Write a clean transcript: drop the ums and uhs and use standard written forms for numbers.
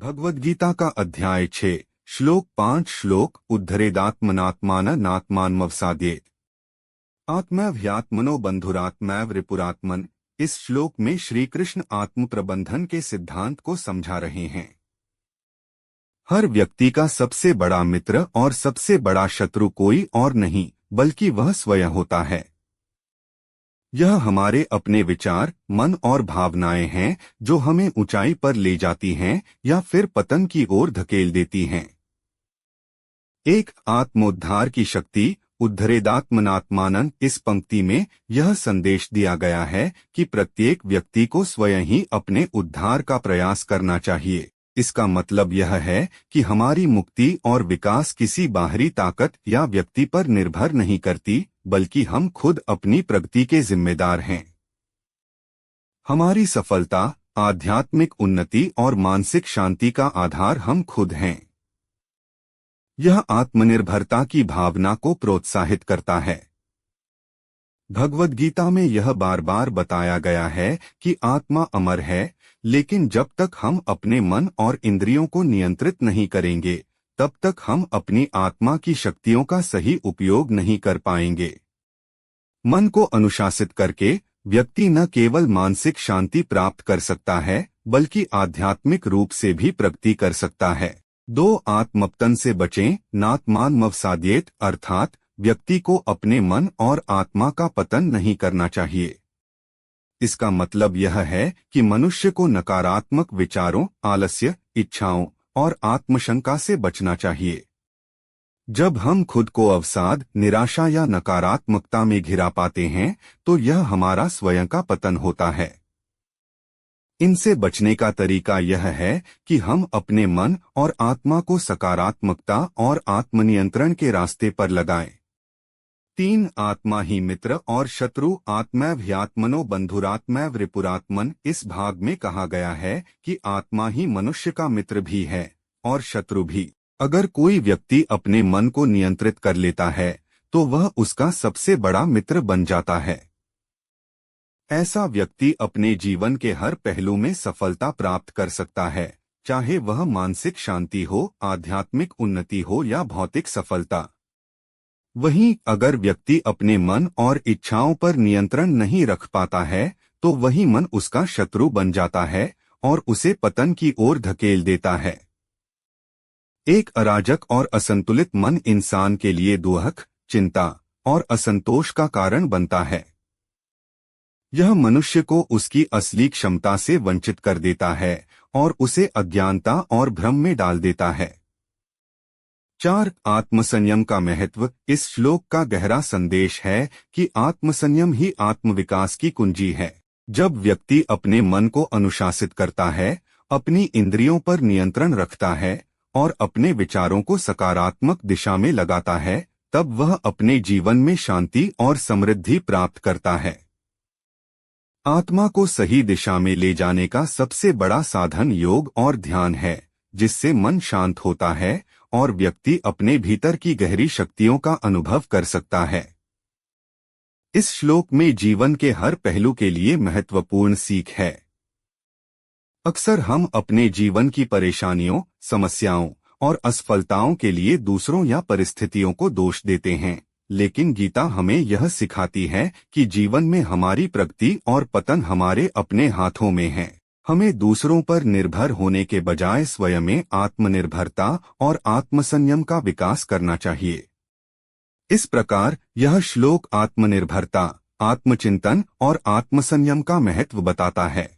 भगवद्गीता का अध्याय 6 श्लोक 5 श्लोक उद्धरेदात्मनात्मान नात्मान्मवसाद्येत। आत्मव्यात्मनो बंधुरात्मैव रिपुरात्मन। इस श्लोक में श्री कृष्ण आत्म प्रबंधन के सिद्धांत को समझा रहे हैं। हर व्यक्ति का सबसे बड़ा मित्र और सबसे बड़ा शत्रु कोई और नहीं बल्कि वह स्वयं होता है। यह हमारे अपने विचार, मन और भावनाएं हैं जो हमें ऊंचाई पर ले जाती हैं या फिर पतन की ओर धकेल देती हैं। एक आत्मोद्धार की शक्ति उद्धरेदात्मनात्मानं। इस पंक्ति में यह संदेश दिया गया है कि प्रत्येक व्यक्ति को स्वयं ही अपने उद्धार का प्रयास करना चाहिए। इसका मतलब यह है कि हमारी मुक्ति और विकास किसी बाहरी ताकत या व्यक्ति पर निर्भर नहीं करती, बल्कि हम खुद अपनी प्रगति के जिम्मेदार हैं। हमारी सफलता, आध्यात्मिक उन्नति और मानसिक शांति का आधार हम खुद हैं। यह आत्मनिर्भरता की भावना को प्रोत्साहित करता है। भगवद्गीता में यह बार बार बताया गया है कि आत्मा अमर है, लेकिन जब तक हम अपने मन और इंद्रियों को नियंत्रित नहीं करेंगे, तब तक हम अपनी आत्मा की शक्तियों का सही उपयोग नहीं कर पाएंगे। मन को अनुशासित करके व्यक्ति न केवल मानसिक शांति प्राप्त कर सकता है, बल्कि आध्यात्मिक रूप से भी प्रगति कर सकता है। 2 आत्मपतन से बचें, नात्मान्मवसाद्येत। अर्थात व्यक्ति को अपने मन और आत्मा का पतन नहीं करना चाहिए। इसका मतलब यह है कि मनुष्य को नकारात्मक विचारों, आलस्य, इच्छाओं और आत्मशंका से बचना चाहिए। जब हम खुद को अवसाद, निराशा या नकारात्मकता में घिरा पाते हैं, तो यह हमारा स्वयं का पतन होता है। इनसे बचने का तरीका यह है कि हम अपने मन और आत्मा को सकारात्मकता और आत्मनियंत्रण के रास्ते पर लगाएं। 3 आत्मा ही मित्र और शत्रु आत्मैव्यात्मनो बंधुरात्मैव रिपुरात्मन। इस भाग में कहा गया है कि आत्मा ही मनुष्य का मित्र भी है और शत्रु भी। अगर कोई व्यक्ति अपने मन को नियंत्रित कर लेता है तो वह उसका सबसे बड़ा मित्र बन जाता है। ऐसा व्यक्ति अपने जीवन के हर पहलू में सफलता प्राप्त कर सकता है, चाहे वह मानसिक शांति हो, आध्यात्मिक उन्नति हो या भौतिक सफलता। वहीं अगर व्यक्ति अपने मन और इच्छाओं पर नियंत्रण नहीं रख पाता है, तो वही मन उसका शत्रु बन जाता है और उसे पतन की ओर धकेल देता है। एक अराजक और असंतुलित मन इंसान के लिए दुख, चिंता और असंतोष का कारण बनता है। यह मनुष्य को उसकी असली क्षमता से वंचित कर देता है और उसे अज्ञानता और भ्रम में डाल देता है। 4 आत्मसंयम का महत्व। इस श्लोक का गहरा संदेश है कि आत्मसंयम ही आत्मविकास की कुंजी है। जब व्यक्ति अपने मन को अनुशासित करता है, अपनी इंद्रियों पर नियंत्रण रखता है और अपने विचारों को सकारात्मक दिशा में लगाता है, तब वह अपने जीवन में शांति और समृद्धि प्राप्त करता है। आत्मा को सही दिशा में ले जाने का सबसे बड़ा साधन योग और ध्यान है, जिससे मन शांत होता है और व्यक्ति अपने भीतर की गहरी शक्तियों का अनुभव कर सकता है। इस श्लोक में जीवन के हर पहलू के लिए महत्वपूर्ण सीख है। अक्सर हम अपने जीवन की परेशानियों, समस्याओं और असफलताओं के लिए दूसरों या परिस्थितियों को दोष देते हैं, लेकिन गीता हमें यह सिखाती है कि जीवन में हमारी प्रगति और पतन हमारे अपने हाथों में है। हमें दूसरों पर निर्भर होने के बजाय स्वयं में आत्मनिर्भरता और आत्मसंयम का विकास करना चाहिए। इस प्रकार यह श्लोक आत्मनिर्भरता, आत्मचिंतन और आत्मसंयम का महत्व बताता है।